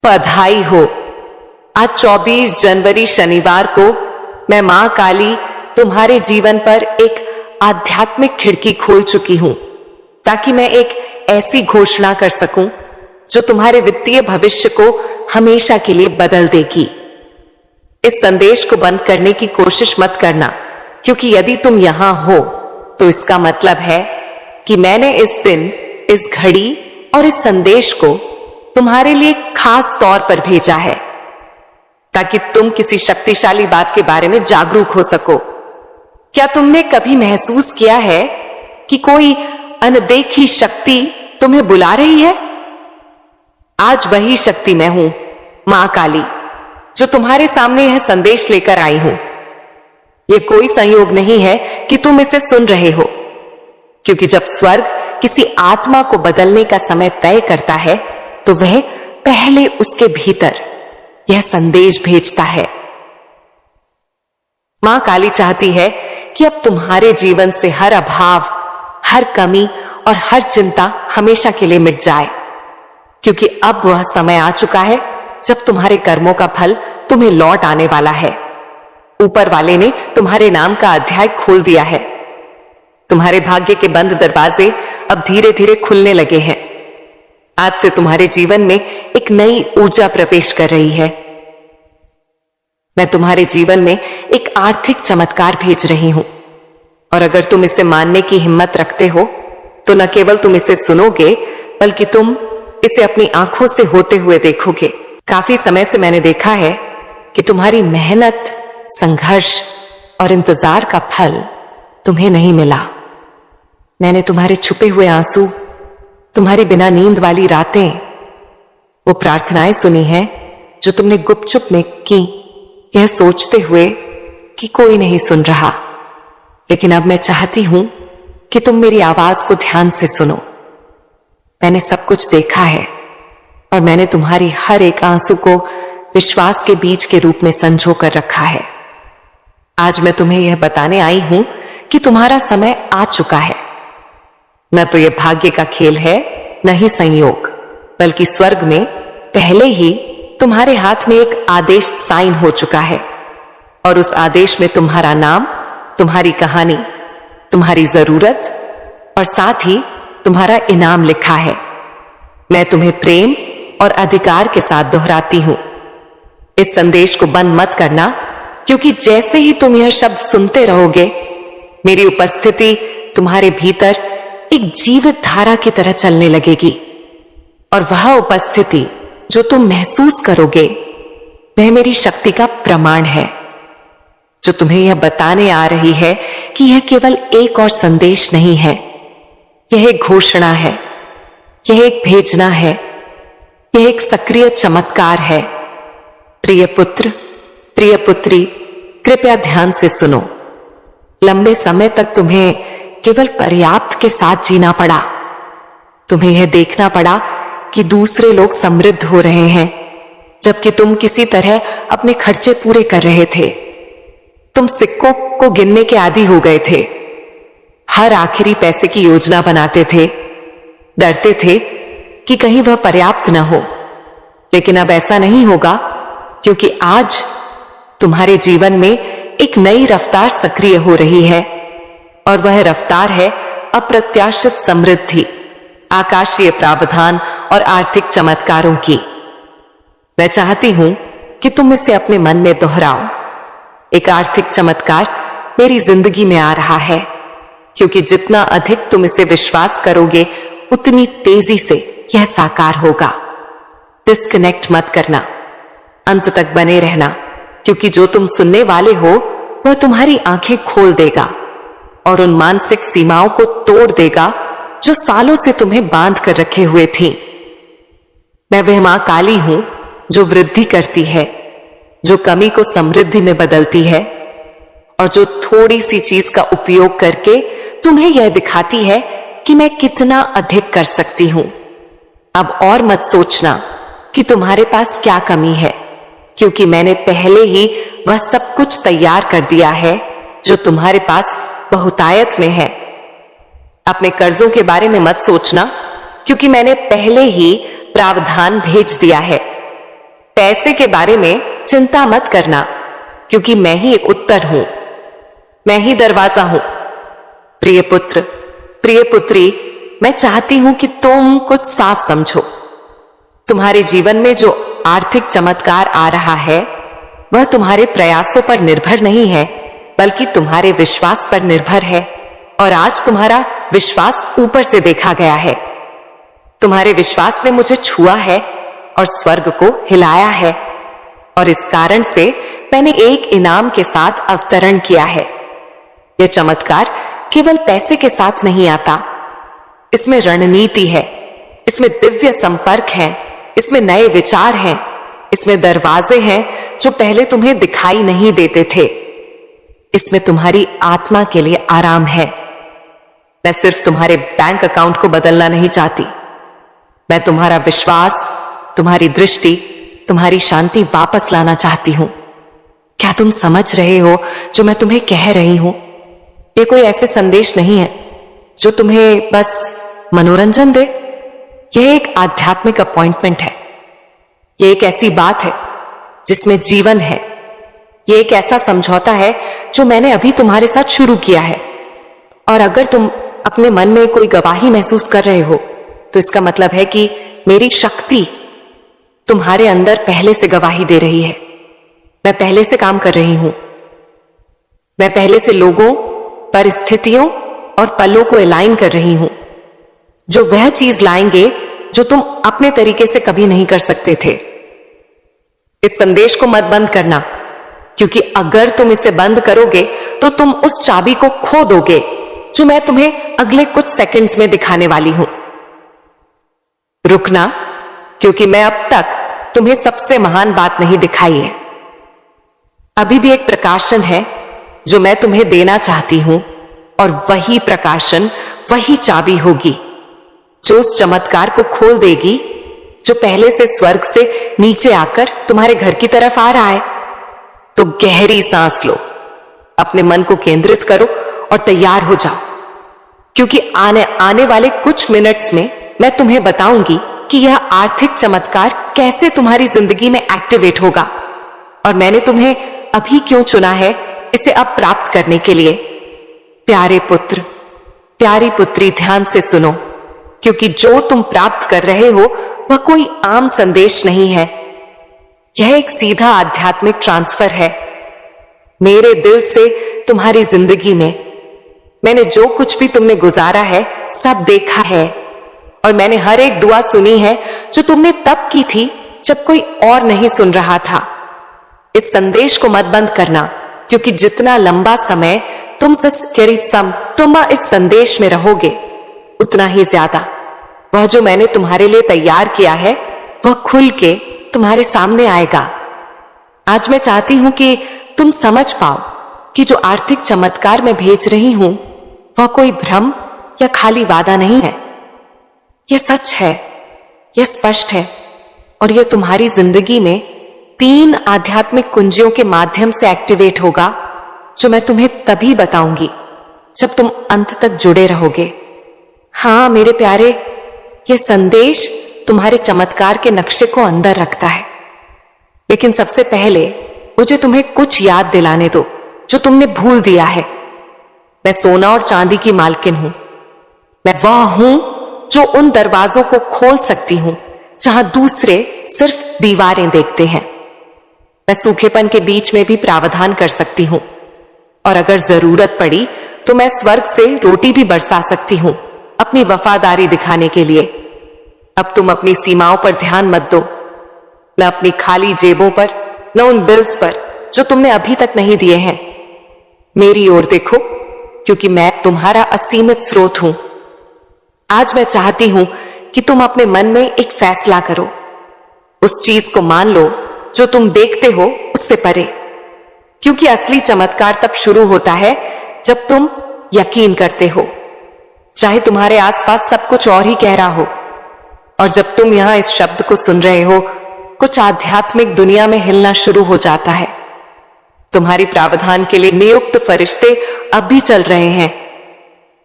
बधाई हो। आज 24 जनवरी शनिवार को मैं मां काली तुम्हारे जीवन पर एक आध्यात्मिक खिड़की खोल चुकी हूं, ताकि मैं एक ऐसी घोषणा कर सकूं जो तुम्हारे वित्तीय भविष्य को हमेशा के लिए बदल देगी। इस संदेश को बंद करने की कोशिश मत करना, क्योंकि यदि तुम यहां हो तो इसका मतलब है कि मैंने इस दिन, इस घड़ी और इस संदेश को तुम्हारे लिए खास तौर पर भेजा है, ताकि तुम किसी शक्तिशाली बात के बारे में जागरूक हो सको। क्या तुमने कभी महसूस किया है कि कोई अनदेखी शक्ति तुम्हें बुला रही है? आज वही शक्ति मैं हूं, मां काली, जो तुम्हारे सामने यह संदेश लेकर आई हूं। यह कोई संयोग नहीं है कि तुम इसे सुन रहे हो, क्योंकि जब स्वर्ग किसी आत्मा को बदलने का समय तय करता है तो वह पहले उसके भीतर यह संदेश भेजता है। मां काली चाहती है कि अब तुम्हारे जीवन से हर अभाव, हर कमी और हर चिंता हमेशा के लिए मिट जाए, क्योंकि अब वह समय आ चुका है जब तुम्हारे कर्मों का फल तुम्हें लौट आने वाला है। ऊपर वाले ने तुम्हारे नाम का अध्याय खोल दिया है। तुम्हारे भाग्य के बंद दरवाजे अब धीरे धीरे खुलने लगे हैं। आज से तुम्हारे जीवन में एक नई ऊर्जा प्रवेश कर रही है। मैं तुम्हारे जीवन में एक आर्थिक चमत्कार भेज रही हूं, और अगर तुम इसे मानने की हिम्मत रखते हो तो न केवल तुम इसे सुनोगे, बल्कि तुम इसे अपनी आंखों से होते हुए देखोगे। काफी समय से मैंने देखा है कि तुम्हारी मेहनत, संघर्ष और इंतजार का फल तुम्हें नहीं मिला। मैंने तुम्हारे छुपे हुए आंसू, तुम्हारी बिना नींद वाली रातें, वो प्रार्थनाएं सुनी हैं जो तुमने गुपचुप में की, यह सोचते हुए कि कोई नहीं सुन रहा। लेकिन अब मैं चाहती हूं कि तुम मेरी आवाज को ध्यान से सुनो। मैंने सब कुछ देखा है, और मैंने तुम्हारी हर एक आंसू को विश्वास के बीज के रूप में संजो कर रखा है। आज मैं तुम्हें यह बताने आई हूं कि तुम्हारा समय आ चुका है। न तो यह भाग्य का खेल है, न ही संयोग, बल्कि स्वर्ग में पहले ही तुम्हारे हाथ में एक आदेश साइन हो चुका है, और उस आदेश में तुम्हारा नाम, तुम्हारी कहानी, तुम्हारी जरूरत और साथ ही तुम्हारा इनाम लिखा है। मैं तुम्हें प्रेम और अधिकार के साथ दोहराती हूं। इस संदेश को बंद मत करना, क्योंकि जैसे ही तुम यह शब्द सुनते रहोगे, मेरी उपस्थिति तुम्हारे भीतर एक जीवित धारा की तरह चलने लगेगी। और वह उपस्थिति जो तुम महसूस करोगे, वह मेरी शक्ति का प्रमाण है, जो तुम्हें यह बताने आ रही है कि यह केवल एक और संदेश नहीं है, यह एक घोषणा है, यह एक भेजना है, यह एक सक्रिय चमत्कार है। प्रिय पुत्र, प्रिय पुत्री, कृपया ध्यान से सुनो। लंबे समय तक तुम्हें केवल पर्याप्त के साथ जीना पड़ा। तुम्हें यह देखना पड़ा कि दूसरे लोग समृद्ध हो रहे हैं, जबकि तुम किसी तरह अपने खर्चे पूरे कर रहे थे। तुम सिक्कों को गिनने के आदी हो गए थे, हर आखिरी पैसे की योजना बनाते थे, डरते थे कि कहीं वह पर्याप्त न हो। लेकिन अब ऐसा नहीं होगा, क्योंकि आज तुम्हारे जीवन में एक नई रफ्तार सक्रिय हो रही है, और वह रफ्तार है अप्रत्याशित समृद्धि, आकाशीय प्रावधान और आर्थिक चमत्कारों की। मैं चाहती हूं कि तुम इसे अपने मन में दोहराओ। एक आर्थिक चमत्कार मेरी जिंदगी में आ रहा है, क्योंकि जितना अधिक तुम इसे विश्वास करोगे, उतनी तेजी से यह साकार होगा। डिस्कनेक्ट मत करना, अंत तक बने रहना, क्योंकि जो तुम सुनने वाले हो वह तुम्हारी आंखें खोल देगा और उन मानसिक सीमाओं को तोड़ देगा जो सालों से तुम्हें बांध कर रखे हुए थी। मैं वह मां काली हूं जो वृद्धि करती है, जो कमी को समृद्धि में बदलती है, और जो थोड़ी सी चीज का उपयोग करके तुम्हें यह दिखाती है कि मैं कितना अधिक कर सकती हूं। अब और मत सोचना कि तुम्हारे पास क्या कमी है, क्योंकि मैंने पहले ही वह सब कुछ तैयार कर दिया है जो तुम्हारे पास बहुतायत में है। अपने कर्जों के बारे में मत सोचना, क्योंकि मैंने पहले ही प्रावधान भेज दिया है। पैसे के बारे में चिंता मत करना, क्योंकि मैं ही एक उत्तर हूं, मैं ही दरवाजा हूं। प्रिय पुत्र, प्रिय पुत्री, मैं चाहती हूं कि तुम कुछ साफ समझो। तुम्हारे जीवन में जो आर्थिक चमत्कार आ रहा है वह तुम्हारे प्रयासों पर निर्भर नहीं है, बल्कि तुम्हारे विश्वास पर निर्भर है। और आज तुम्हारा विश्वास ऊपर से देखा गया है। तुम्हारे विश्वास ने मुझे छुआ है और स्वर्ग को हिलाया है, और इस कारण से मैंने एक इनाम के साथ अवतरण किया है। यह चमत्कार केवल पैसे के साथ नहीं आता, इसमें रणनीति है, इसमें दिव्य संपर्क है, इसमें नए विचार हैं, इसमें दरवाजे हैं जो पहले तुम्हें दिखाई नहीं देते थे। इसमें तुम्हारी आत्मा के लिए आराम है। मैं सिर्फ तुम्हारे बैंक अकाउंट को बदलना नहीं चाहती, मैं तुम्हारा विश्वास, तुम्हारी दृष्टि, तुम्हारी शांति वापस लाना चाहती हूं। क्या तुम समझ रहे हो जो मैं तुम्हें कह रही हूं? ये कोई ऐसे संदेश नहीं है जो तुम्हें बस मनोरंजन दे। यह एक आध्यात्मिक अपॉइंटमेंट है। यह एक ऐसी बात है जिसमें जीवन है। यह एक ऐसा समझौता है जो मैंने अभी तुम्हारे साथ शुरू किया है। और अगर तुम अपने मन में कोई गवाही महसूस कर रहे हो तो इसका मतलब है कि मेरी शक्ति तुम्हारे अंदर पहले से गवाही दे रही है। मैं पहले से काम कर रही हूं। मैं पहले से लोगों, परिस्थितियों और पलों को अलाइन कर रही हूं जो वह चीज लाएंगे जो तुम अपने तरीके से कभी नहीं कर सकते थे। इस संदेश को मत बंद करना, क्योंकि अगर तुम इसे बंद करोगे तो तुम उस चाबी को खो दोगे जो मैं तुम्हें अगले कुछ सेकंड्स में दिखाने वाली हूं। रुकना, क्योंकि मैं अब तक तुम्हें सबसे महान बात नहीं दिखाई है। अभी भी एक प्रकाशन है जो मैं तुम्हें देना चाहती हूं, और वही प्रकाशन, वही चाबी होगी जो उस चमत्कार को खोल देगी जो पहले से स्वर्ग से नीचे आकर तुम्हारे घर की तरफ आ रहा है। तो गहरी सांस लो, अपने मन को केंद्रित करो और तैयार हो जाओ, क्योंकि आने वाले कुछ मिनट्स में मैं तुम्हें बताऊंगी कि यह आर्थिक चमत्कार कैसे तुम्हारी जिंदगी में एक्टिवेट होगा, और मैंने तुम्हें अभी क्यों चुना है इसे अब प्राप्त करने के लिए। प्यारे पुत्र, प्यारी पुत्री, ध्यान से सुनो, क्योंकि जो तुम प्राप्त कर रहे हो वह कोई आम संदेश नहीं है। यह एक सीधा आध्यात्मिक ट्रांसफर है मेरे दिल से तुम्हारी जिंदगी में। मैंने जो कुछ भी तुमने गुजारा है सब देखा है, और मैंने हर एक दुआ सुनी है जो तुमने तब की थी जब कोई और नहीं सुन रहा था। इस संदेश को मत बंद करना, क्योंकि जितना लंबा समय तुम इस संदेश में रहोगे उतना ही ज्यादा वह जो मैंने तुम्हारे लिए तैयार किया है वह खुल के तुम्हारे सामने आएगा। आज मैं चाहती हूं कि तुम समझ पाओ कि जो आर्थिक चमत्कार मैं भेज रही हूं वह कोई भ्रम या खाली वादा नहीं है। यह सच है, यह स्पष्ट है, और यह तुम्हारी जिंदगी में 3 आध्यात्मिक कुंजियों के माध्यम से एक्टिवेट होगा जो मैं तुम्हें तभी बताऊंगी जब तुम अंत तक जुड़े रहोगे। हां मेरे प्यारे, यह संदेश तुम्हारे चमत्कार के नक्शे को अंदर रखता है, लेकिन सबसे पहले मुझे तुम्हें कुछ याद दिलाने दो जो तुमने भूल दिया है। मैं सोना और चांदी की मालकिन हूं। मैं वह हूं जो उन दरवाजों को खोल सकती हूं जहां दूसरे सिर्फ दीवारें देखते हैं। मैं सूखेपन के बीच में भी प्रावधान कर सकती हूं, और अगर जरूरत पड़ी तो मैं स्वर्ग से रोटी भी बरसा सकती हूं अपनी वफादारी दिखाने के लिए। अब तुम अपनी सीमाओं पर ध्यान मत दो, न अपनी खाली जेबों पर, न उन बिल्स पर जो तुमने अभी तक नहीं दिए हैं। मेरी ओर देखो, क्योंकि मैं तुम्हारा असीमित स्रोत हूं। आज मैं चाहती हूं कि तुम अपने मन में एक फैसला करो। उस चीज को मान लो जो तुम देखते हो उससे परे, क्योंकि असली चमत्कार तब शुरू होता है जब तुम यकीन करते हो, चाहे तुम्हारे आसपास सब कुछ और ही कह रहा हो। और जब तुम यहां इस शब्द को सुन रहे हो, कुछ आध्यात्मिक दुनिया में हिलना शुरू हो जाता है। तुम्हारी प्रावधान के लिए नियुक्त फरिश्ते अब भी चल रहे हैं।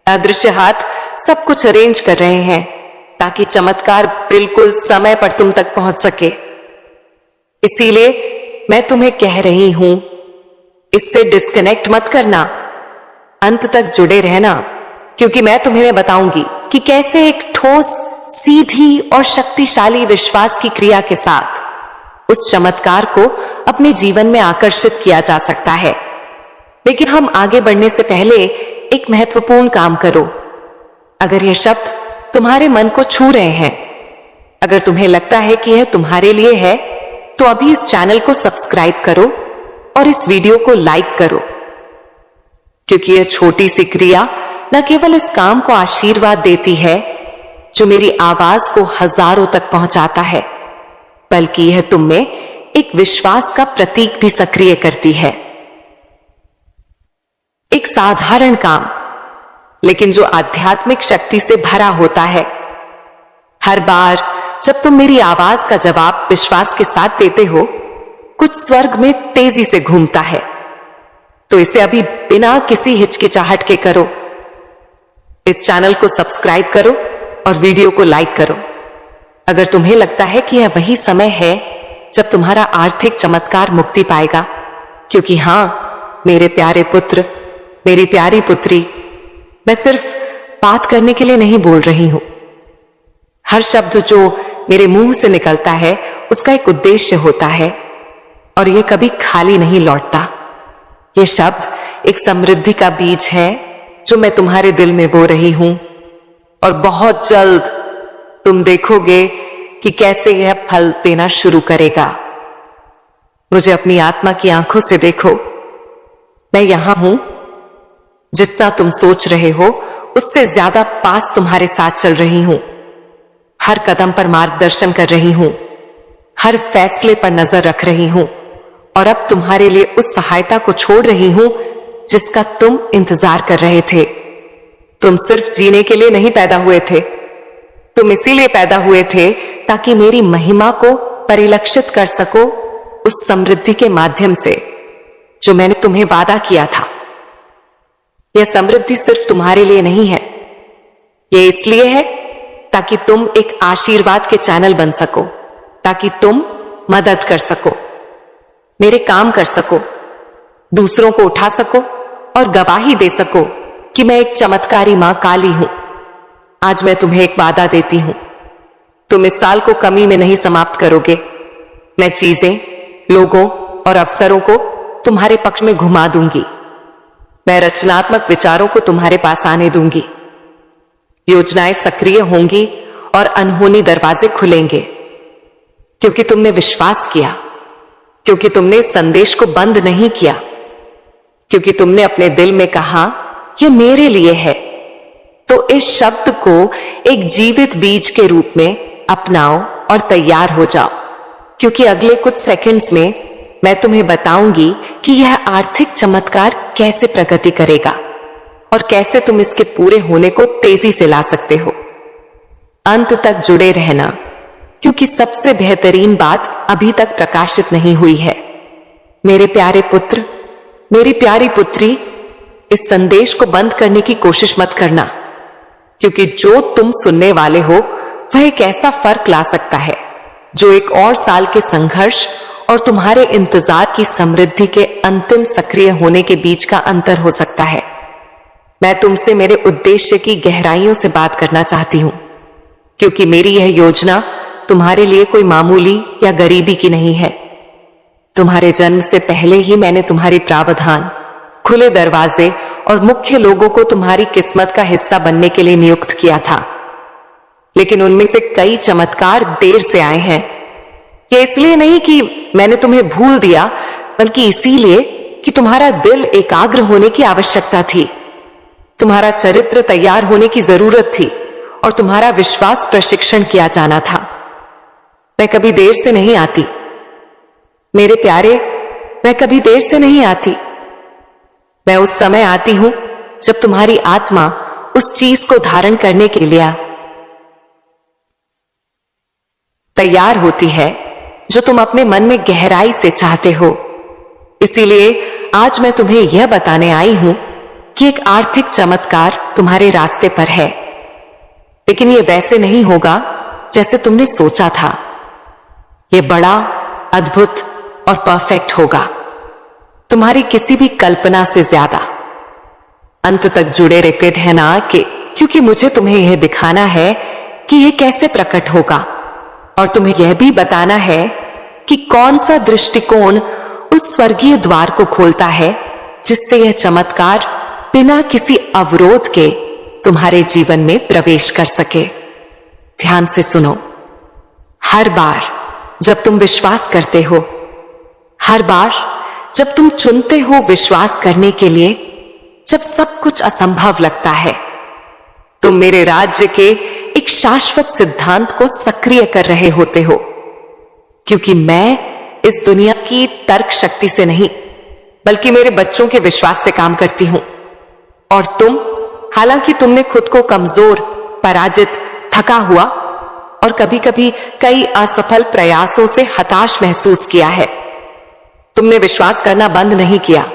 अदृश्य हाथ सब कुछ अरेंज कर रहे हैं ताकि चमत्कार बिल्कुल समय पर तुम तक पहुंच सके। इसीलिए मैं तुम्हें कह रही हूं, इससे डिस्कनेक्ट मत करना, अंत तक जुड़े रहना, क्योंकि मैं तुम्हें बताऊंगी कि कैसे एक ठोस, सीधी और शक्तिशाली विश्वास की क्रिया के साथ उस चमत्कार को अपने जीवन में आकर्षित किया जा सकता है। लेकिन हम आगे बढ़ने से पहले एक महत्वपूर्ण काम करो। अगर यह शब्द तुम्हारे मन को छू रहे हैं, अगर तुम्हें लगता है कि यह तुम्हारे लिए है, तो अभी इस चैनल को सब्सक्राइब करो और इस वीडियो को लाइक करो, क्योंकि यह छोटी सी क्रिया न केवल इस काम को आशीर्वाद देती है जो मेरी आवाज को हजारों तक पहुंचाता है, बल्कि यह तुम में एक विश्वास का प्रतीक भी सक्रिय करती है। एक साधारण काम, लेकिन जो आध्यात्मिक शक्ति से भरा होता है। हर बार जब तुम मेरी आवाज का जवाब विश्वास के साथ देते हो, कुछ स्वर्ग में तेजी से घूमता है। तो इसे अभी बिना किसी हिचकिचाहट के करो। इस चैनल को सब्सक्राइब करो और वीडियो को लाइक करो। अगर तुम्हें लगता है कि यह वही समय है जब तुम्हारा आर्थिक चमत्कार मुक्ति पाएगा, क्योंकि हां मेरे प्यारे पुत्र, मेरी प्यारी पुत्री, मैं सिर्फ बात करने के लिए नहीं बोल रही हूं। हर शब्द जो मेरे मुंह से निकलता है उसका एक उद्देश्य होता है और यह कभी खाली नहीं लौटता। यह शब्द एक समृद्धि का बीज है जो मैं तुम्हारे दिल में बो रही हूं, और बहुत जल्द तुम देखोगे कि कैसे यह फल देना शुरू करेगा। मुझे अपनी आत्मा की आंखों से देखो, मैं यहां हूं। जितना तुम सोच रहे हो उससे ज्यादा पास तुम्हारे साथ चल रही हूं। हर कदम पर मार्गदर्शन कर रही हूं, हर फैसले पर नजर रख रही हूं, और अब तुम्हारे लिए उस सहायता को छोड़ रही हूं जिसका तुम इंतजार कर रहे थे। तुम सिर्फ जीने के लिए नहीं पैदा हुए थे, तुम इसीलिए पैदा हुए थे ताकि मेरी महिमा को परिलक्षित कर सको उस समृद्धि के माध्यम से जो मैंने तुम्हें वादा किया था। यह समृद्धि सिर्फ तुम्हारे लिए नहीं है, यह इसलिए है ताकि तुम एक आशीर्वाद के चैनल बन सको, ताकि तुम मदद कर सको, मेरे काम कर सको, दूसरों को उठा सको और गवाही दे सको कि मैं एक चमत्कारी मां काली हूं। आज मैं तुम्हें एक वादा देती हूं, तुम इस साल को कमी में नहीं समाप्त करोगे। मैं चीजें, लोगों और अवसरों को तुम्हारे पक्ष में घुमा दूंगी। मैं रचनात्मक विचारों को तुम्हारे पास आने दूंगी। योजनाएं सक्रिय होंगी और अनहोनी दरवाजे खुलेंगे, क्योंकि तुमने विश्वास किया, क्योंकि तुमने संदेश को बंद नहीं किया, क्योंकि तुमने अपने दिल में कहा यह मेरे लिए है। तो इस शब्द को एक जीवित बीज के रूप में अपनाओ और तैयार हो जाओ, क्योंकि अगले कुछ सेकंड्स में मैं तुम्हें बताऊंगी कि यह आर्थिक चमत्कार कैसे प्रगति करेगा और कैसे तुम इसके पूरे होने को तेजी से ला सकते हो। अंत तक जुड़े रहना, क्योंकि सबसे बेहतरीन बात अभी तक प्रकाशित नहीं हुई है। मेरे प्यारे पुत्र, मेरी प्यारी पुत्री, इस संदेश को बंद करने की कोशिश मत करना, क्योंकि जो तुम सुनने वाले हो वह एक ऐसा फर्क ला सकता है जो एक और साल के संघर्ष और तुम्हारे इंतजार की समृद्धि के अंतिम सक्रिय होने के बीच का अंतर हो सकता है। मैं तुमसे मेरे उद्देश्य की गहराइयों से बात करना चाहती हूं, क्योंकि मेरी यह योजना तुम्हारे लिए कोई मामूली या गरीबी की नहीं है। तुम्हारे जन्म से पहले ही मैंने तुम्हारी प्रावधान, खुले दरवाजे और मुख्य लोगों को तुम्हारी किस्मत का हिस्सा बनने के लिए नियुक्त किया था। लेकिन उनमें से कई चमत्कार देर से आए हैं। यह इसलिए नहीं कि मैंने तुम्हें भूल दिया, बल्कि इसीलिए कि तुम्हारा दिल एकाग्र होने की आवश्यकता थी, तुम्हारा चरित्र तैयार होने की जरूरत थी और तुम्हारा विश्वास प्रशिक्षण किया जाना था। मैं कभी देर से नहीं आती मेरे प्यारे, मैं कभी देर से नहीं आती। मैं उस समय आती हूं जब तुम्हारी आत्मा उस चीज को धारण करने के लिए तैयार होती है जो तुम अपने मन में गहराई से चाहते हो। इसीलिए आज मैं तुम्हें यह बताने आई हूं कि एक आर्थिक चमत्कार तुम्हारे रास्ते पर है, लेकिन यह वैसे नहीं होगा जैसे तुमने सोचा था। यह बड़ा, अद्भुत और परफेक्ट होगा, तुम्हारी किसी भी कल्पना से ज्यादा। अंत तक जुड़े रहे रहना कि क्योंकि मुझे तुम्हें यह दिखाना है कि यह कैसे प्रकट होगा, और तुम्हें यह भी बताना है कि कौन सा दृष्टिकोण उस स्वर्गीय द्वार को खोलता है जिससे यह चमत्कार बिना किसी अवरोध के तुम्हारे जीवन में प्रवेश कर सके। ध्यान से सुनो। हर बार जब तुम विश्वास करते हो, हर बार जब तुम चुनते हो विश्वास करने के लिए, जब सब कुछ असंभव लगता है, तुम मेरे राज्य के एक शाश्वत सिद्धांत को सक्रिय कर रहे होते हो। क्योंकि मैं इस दुनिया की तर्क शक्ति से नहीं, बल्कि मेरे बच्चों के विश्वास से काम करती हूं। और तुम, हालांकि तुमने खुद को कमजोर, पराजित, थका हुआ और कभी कभी कई असफल प्रयासों से हताश महसूस किया है, तुमने विश्वास करना बंद नहीं किया।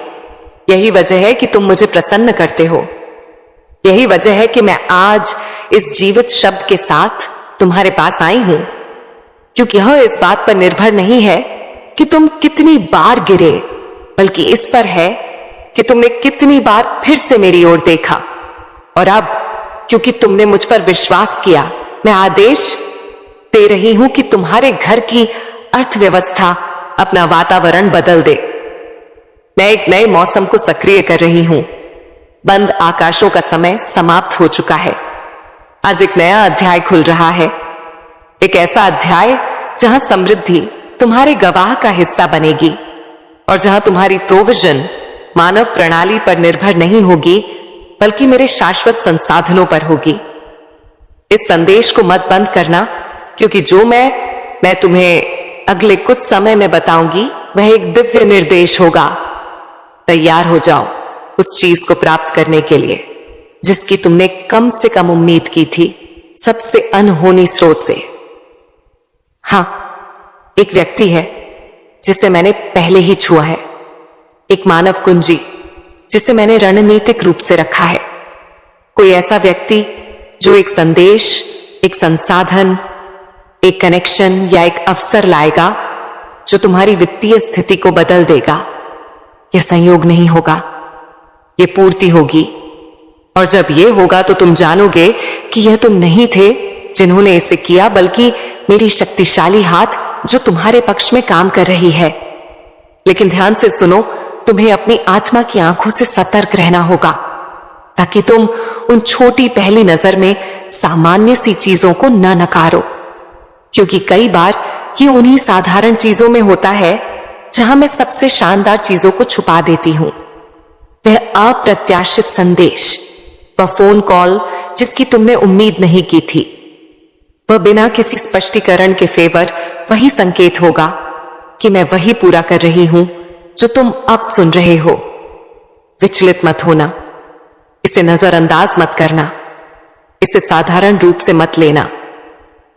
यही वजह है कि तुम मुझे प्रसन्न करते हो। यही वजह है कि मैं आज इस जीवित शब्द के साथ तुम्हारे पास आई हूं, क्योंकि यह इस बात पर निर्भर नहीं है कि तुम कितनी बार गिरे, बल्कि इस पर है कि तुमने कितनी बार फिर से मेरी ओर देखा। और अब क्योंकि तुमने मुझ पर विश्वास किया, मैं आदेश दे रही हूं कि तुम्हारे घर की अर्थव्यवस्था अपना वातावरण बदल दे। मैं एक नए मौसम को सक्रिय कर रही हूं। बंद आकाशों का समय समाप्त हो चुका है। आज एक नया अध्याय खुल रहा है, एक ऐसा अध्याय जहां समृद्धि तुम्हारे गवाह का हिस्सा बनेगी और जहां तुम्हारी प्रोविजन मानव प्रणाली पर निर्भर नहीं होगी, बल्कि मेरे शाश्वत संसाधनों पर होगी। इस संदेश को मत बंद करना, क्योंकि जो मैं तुम्हें अगले कुछ समय में बताऊंगी वह एक दिव्य निर्देश होगा। तैयार हो जाओ उस चीज को प्राप्त करने के लिए जिसकी तुमने कम से कम उम्मीद की थी, सबसे अनहोनी स्रोत से। हां, एक व्यक्ति है जिसे मैंने पहले ही छुआ है, एक मानव कुंजी जिसे मैंने रणनीतिक रूप से रखा है। कोई ऐसा व्यक्ति जो एक संदेश, एक संसाधन, एक कनेक्शन या एक अवसर लाएगा जो तुम्हारी वित्तीय स्थिति को बदल देगा। यह संयोग नहीं होगा, यह पूर्ति होगी। और जब यह होगा तो तुम जानोगे कि यह तुम नहीं थे जिन्होंने इसे किया, बल्कि मेरी शक्तिशाली हाथ जो तुम्हारे पक्ष में काम कर रही है। लेकिन ध्यान से सुनो, तुम्हें अपनी आत्मा की आंखों से सतर्क रहना होगा, ताकि तुम उन छोटी पहली नजर में सामान्य सी चीजों को न नकारो। क्योंकि कई बार ये उन्हीं साधारण चीजों में होता है जहां मैं सबसे शानदार चीजों को छुपा देती हूं। वह अप्रत्याशित संदेश, वह फोन कॉल जिसकी तुमने उम्मीद नहीं की थी, वह बिना किसी स्पष्टीकरण के फेवर वही संकेत होगा कि मैं वही पूरा कर रही हूं जो तुम अब सुन रहे हो। विचलित मत होना, इसे नजरअंदाज मत करना, इसे साधारण रूप से मत लेना।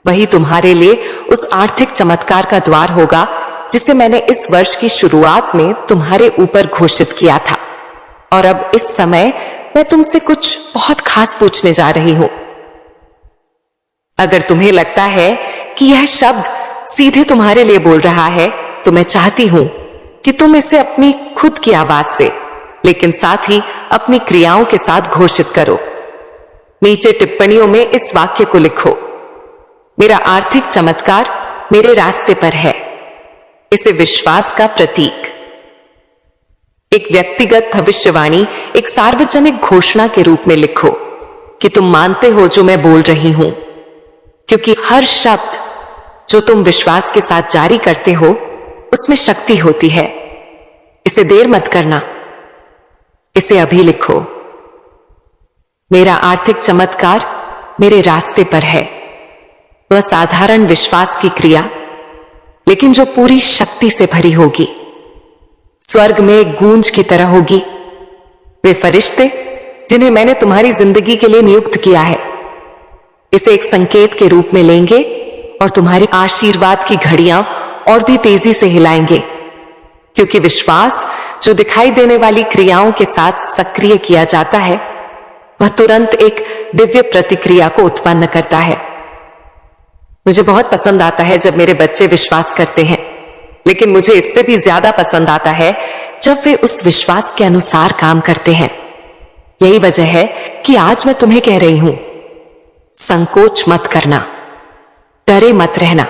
वही तुम्हारे लिए उस आर्थिक चमत्कार का द्वार होगा जिसे मैंने इस वर्ष की शुरुआत में तुम्हारे ऊपर घोषित किया था। और अब इस समय मैं तुमसे कुछ बहुत खास पूछने जा रही हूं। अगर तुम्हें लगता है कि यह शब्द सीधे तुम्हारे लिए बोल रहा है, तो मैं चाहती हूं कि तुम इसे अपनी खुद की आवाज से, लेकिन साथ ही अपनी क्रियाओं के साथ घोषित करो। नीचे टिप्पणियों में इस वाक्य को लिखो, मेरा आर्थिक चमत्कार मेरे रास्ते पर है। इसे विश्वास का प्रतीक, एक व्यक्तिगत भविष्यवाणी, एक सार्वजनिक घोषणा के रूप में लिखो कि तुम मानते हो जो मैं बोल रही हूं। क्योंकि हर शब्द जो तुम विश्वास के साथ जारी करते हो उसमें शक्ति होती है। इसे देर मत करना, इसे अभी लिखो। मेरा आर्थिक चमत्कार मेरे रास्ते पर है। वह साधारण विश्वास की क्रिया, लेकिन जो पूरी शक्ति से भरी होगी, स्वर्ग में एक गूंज की तरह होगी। वे फरिश्ते जिन्हें मैंने तुम्हारी जिंदगी के लिए नियुक्त किया है, इसे एक संकेत के रूप में लेंगे और तुम्हारी आशीर्वाद की घड़ियां और भी तेजी से हिलाएंगे। क्योंकि विश्वास जो दिखाई देने वाली क्रियाओं के साथ सक्रिय किया जाता है, वह तुरंत एक दिव्य प्रतिक्रिया को उत्पन्न करता है। मुझे बहुत पसंद आता है जब मेरे बच्चे विश्वास करते हैं, लेकिन मुझे इससे भी ज्यादा पसंद आता है जब वे उस विश्वास के अनुसार काम करते हैं। यही वजह है कि आज मैं तुम्हें कह रही हूं, संकोच मत करना, डरे मत रहना।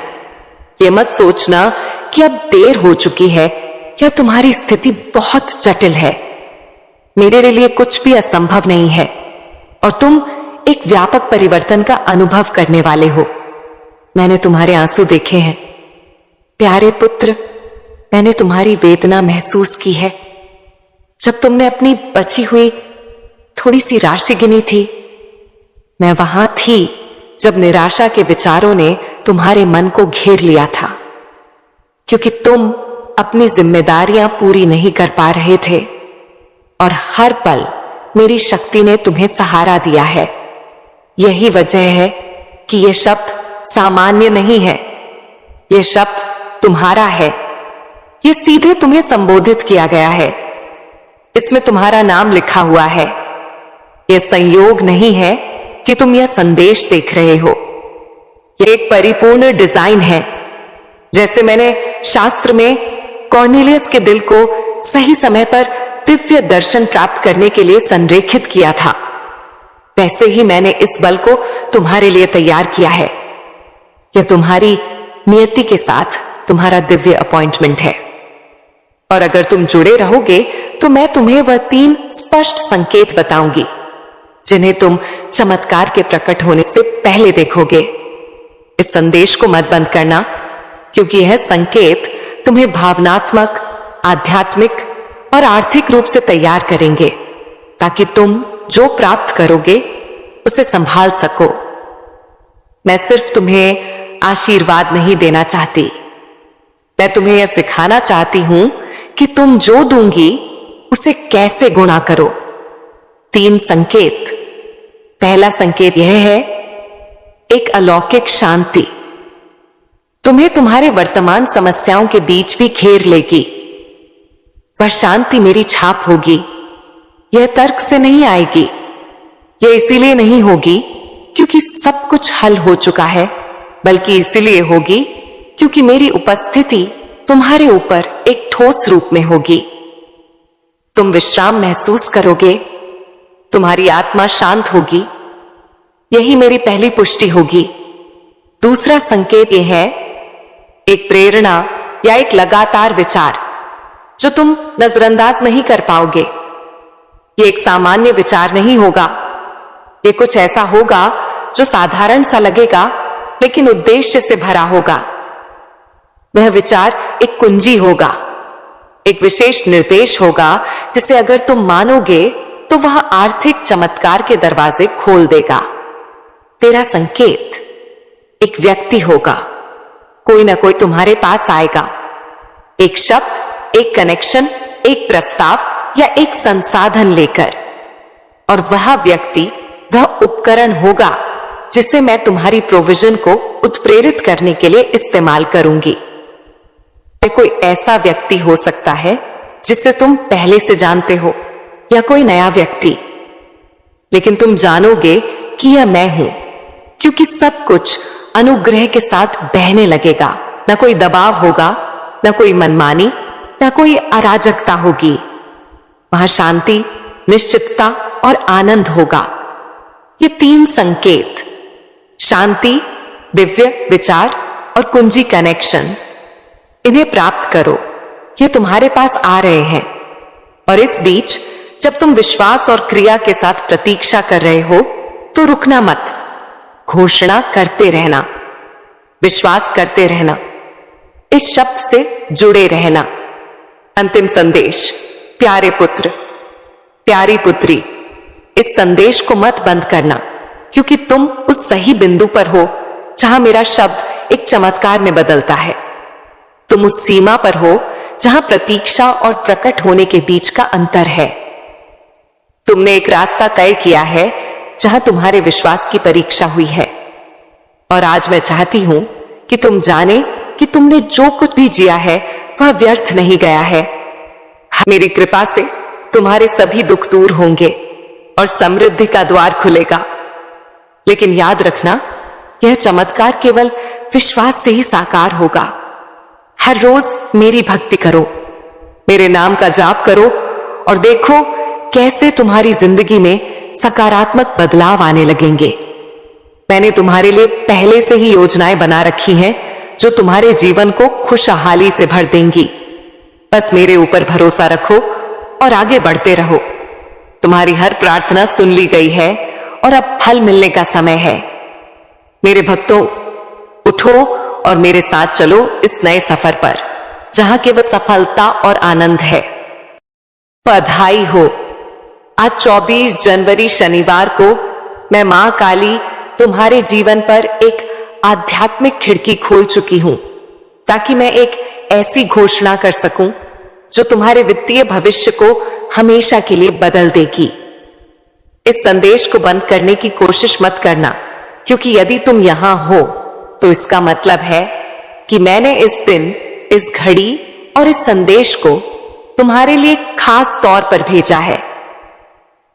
ये मत सोचना कि अब देर हो चुकी है या तुम्हारी स्थिति बहुत जटिल है। मेरे लिए कुछ भी असंभव नहीं है और तुम एक व्यापक परिवर्तन का अनुभव करने वाले हो। मैंने तुम्हारे आंसू देखे हैं प्यारे पुत्र, मैंने तुम्हारी वेदना महसूस की है। जब तुमने अपनी बची हुई थोड़ी सी राशि गिनी थी, मैं वहां थी जब निराशा के विचारों ने तुम्हारे मन को घेर लिया था, क्योंकि तुम अपनी जिम्मेदारियां पूरी नहीं कर पा रहे थे और हर पल मेरी शक्ति ने तुम्हें सहारा दिया है। यही वजह है कि यह शब्द सामान्य नहीं है, यह शब्द तुम्हारा है। यह सीधे तुम्हें संबोधित किया गया है, इसमें तुम्हारा नाम लिखा हुआ है। यह संयोग नहीं है कि तुम यह संदेश देख रहे हो, यह एक परिपूर्ण डिजाइन है। जैसे मैंने शास्त्र में कॉर्नेलियस के दिल को सही समय पर दिव्य दर्शन प्राप्त करने के लिए संरेखित किया था, वैसे ही मैंने इस बल को तुम्हारे लिए तैयार किया है। यह तुम्हारी नियति के साथ तुम्हारा दिव्य अपॉइंटमेंट है और अगर तुम जुड़े रहोगे तो मैं तुम्हें वह 3 स्पष्ट संकेत बताऊंगी जिन्हें तुम चमत्कार के प्रकट होने से पहले देखोगे। इस संदेश को मत बंद करना, क्योंकि यह संकेत तुम्हें भावनात्मक, आध्यात्मिक और आर्थिक रूप से तैयार करेंगे ताकि तुम जो प्राप्त करोगे उसे संभाल सको। मैं सिर्फ तुम्हें आशीर्वाद नहीं देना चाहती, मैं तुम्हें यह सिखाना चाहती हूं कि तुम जो दूंगी उसे कैसे गुणा करो। 3 संकेत। पहला संकेत यह है, एक अलौकिक शांति तुम्हें तुम्हारे वर्तमान समस्याओं के बीच भी घेर लेगी। वह शांति मेरी छाप होगी, यह तर्क से नहीं आएगी। यह इसीलिए नहीं होगी क्योंकि सब कुछ हल हो चुका है, बल्कि इसीलिए होगी क्योंकि मेरी उपस्थिति तुम्हारे ऊपर एक ठोस रूप में होगी। तुम विश्राम महसूस करोगे, तुम्हारी आत्मा शांत होगी। यही मेरी पहली पुष्टि होगी। दूसरा संकेत यह है, एक प्रेरणा या एक लगातार विचार जो तुम नजरअंदाज नहीं कर पाओगे। ये एक सामान्य विचार नहीं होगा, ये कुछ ऐसा होगा जो साधारण सा लगेगा लेकिन उद्देश्य से भरा होगा। वह विचार एक कुंजी होगा, एक विशेष निर्देश होगा जिसे अगर तुम मानोगे तो वह आर्थिक चमत्कार के दरवाजे खोल देगा। तेरा संकेत एक व्यक्ति होगा, कोई ना कोई तुम्हारे पास आएगा, एक शब्द, एक कनेक्शन, एक प्रस्ताव या एक संसाधन लेकर, और वह व्यक्ति वह उपकरण होगा जिसे मैं तुम्हारी प्रोविजन को उत्प्रेरित करने के लिए इस्तेमाल करूंगी। कोई ऐसा व्यक्ति हो सकता है जिसे तुम पहले से जानते हो या कोई नया व्यक्ति, लेकिन तुम जानोगे कि यह मैं हूं क्योंकि सब कुछ अनुग्रह के साथ बहने लगेगा। न कोई दबाव होगा, न कोई मनमानी, न कोई अराजकता होगी। वहां शांति, निश्चितता और आनंद होगा। ये 3 संकेत, शांति, दिव्य विचार और कुंजी कनेक्शन, इन्हें प्राप्त करो। ये तुम्हारे पास आ रहे हैं और इस बीच जब तुम विश्वास और क्रिया के साथ प्रतीक्षा कर रहे हो तो रुकना मत, घोषणा करते रहना, विश्वास करते रहना, इस शब्द से जुड़े रहना। अंतिम संदेश, प्यारे पुत्र, प्यारी पुत्री, इस संदेश को मत बंद करना, क्योंकि तुम उस सही बिंदु पर हो जहां मेरा शब्द एक चमत्कार में बदलता है। तुम उस सीमा पर हो जहां प्रतीक्षा और प्रकट होने के बीच का अंतर है। तुमने एक रास्ता तय किया है जहां तुम्हारे विश्वास की परीक्षा हुई है, और आज मैं चाहती हूं कि तुम जाने कि तुमने जो कुछ भी जिया है वह व्यर्थ नहीं गया है। मेरी कृपा से तुम्हारे सभी दुख दूर होंगे और समृद्धि का द्वार खुलेगा। लेकिन याद रखना, यह चमत्कार केवल विश्वास से ही साकार होगा। हर रोज मेरी भक्ति करो, मेरे नाम का जाप करो और देखो कैसे तुम्हारी जिंदगी में सकारात्मक बदलाव आने लगेंगे। मैंने तुम्हारे लिए पहले से ही योजनाएं बना रखी हैं जो तुम्हारे जीवन को खुशहाली से भर देंगी। बस मेरे ऊपर भरोसा रखो और आगे बढ़ते रहो। तुम्हारी हर प्रार्थना सुन ली गई है और अब फल मिलने का समय है। मेरे भक्तों, उठो और मेरे साथ चलो इस नए सफर पर, जहां केवल सफलता और आनंद है। बधाई हो। आज 24 जनवरी शनिवार को मैं मां काली तुम्हारे जीवन पर एक आध्यात्मिक खिड़की खोल चुकी हूं, ताकि मैं एक ऐसी घोषणा कर सकूं जो तुम्हारे वित्तीय भविष्य को हमेशा के लिए बदल देगी। इस संदेश को बंद करने की कोशिश मत करना, क्योंकि यदि तुम यहां हो तो इसका मतलब है कि मैंने इस दिन, इस घड़ी और इस संदेश को तुम्हारे लिए खास तौर पर भेजा है,